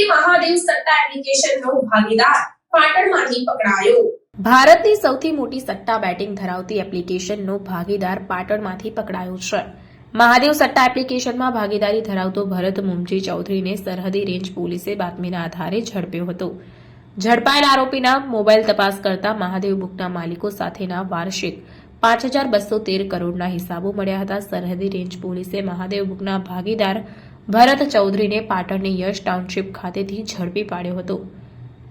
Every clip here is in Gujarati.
મહાદેવ સટ્ટા એપ્લિકેશનનો ભાગીદાર પાટણમાંથી પકડાયો। ભારતની સૌથી મોટી સટ્ટા બેટિંગ ધરાવતી એપ્લિકેશનનો ભાગીદાર પાટણમાંથી પકડાયો છે। મહાદેવ સટ્ટા એપ્લિકેશનમાં ભાગીદારી ધરાવતો ભરત મુમજી ચૌધરીને સરહદી રેન્જ પોલીસે બાતમીના આધારે ઝડપ્યો હતો। ઝડપાયેલ આરોપીના મોબાઈલ તપાસ કરતા મહાદેવ બુકના માલિકો સાથેના વાર્ષિક 5213 કરોડના હિસાબો મળ્યા હતા। સરહદી રેન્જ પોલીસે મહાદેવ બુકના ભાગીદાર ભરત ચૌધરીને પાટણની યશ ટાઉનશીપ ખાતેથી ઝડપી પાડ્યો હતો।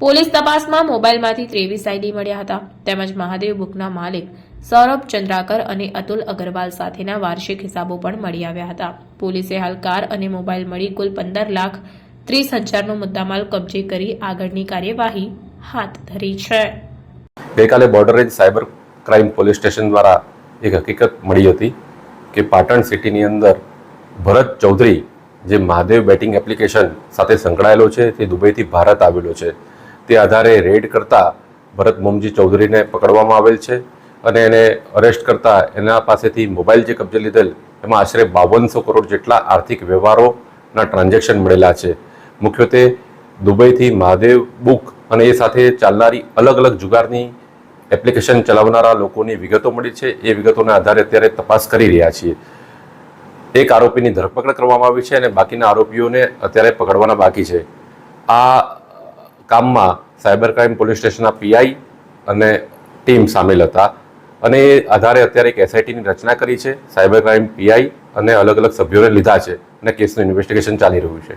પોલીસ તપાસમાં મોબાઈલમાંથી 23 આઈડી મળ્યા હતા તેમજ મહાદેવ બુકના માલિક સૌરભ ચંદ્રાકર અને અતુલ અગ્રવાલ સાથેના વાર્ષિક હિસાબો પણ મળી આવ્યા હતા। પોલીસે હાલ કાર અને મોબાઈલ મળી કુલ 15,30,000નો મુદ્દામાલ કબજે કરી આગળની કાર્યવાહી હાથ ધરી છે। ગઈકાલે border range cyber crime police station દ્વારા એક હકીકત મળી હતી કે પાટણ સિટીની અંદર ભરત ચૌધરી જે મહાદેવ બેટિંગ એપ્લિકેશન સાથે સંકળાયેલો છે તે દુબઈથી ભારત આવેલો છે। તે આધારે રેડ કરતા ભરત મુમજી ચૌધરીને પકડવામાં આવેલ છે અને એને અરેસ્ટ કરતા એના પાસેથી મોબાઈલ જે કબજે લીધેલ એમાં આશરે 5200 કરોડ જેટલા આર્થિક વ્યવહારોના ટ્રાન્ઝેક્શન મળેલા છે। મુખ્યત્વે દુબઈથી મહાદેવ બુક અને એ સાથે ચાલનારી અલગ અલગ જુગારની એપ્લિકેશન ચલાવનારા લોકોની વિગતો મળી છે। એ વિગતોના આધારે અત્યારે તપાસ કરી રહ્યા છીએ। એક આરોપીની ધરપકડ કરવામાં આવી છે અને બાકીના આરોપીઓને અત્યારે પકડવાના બાકી છે। આ કામમાં સાયબર ક્રાઇમ પોલીસ સ્ટેશનના પીઆઈ અને ટીમ સામેલ હતા અને એ આધારે અત્યારે એક એસઆઈટીની રચના કરી છે। સાયબર ક્રાઇમ પીઆઈ અને અલગ અલગ સભ્યોને લીધા છે અને કેસનું ઇન્વેસ્ટિગેશન ચાલી રહ્યું છે।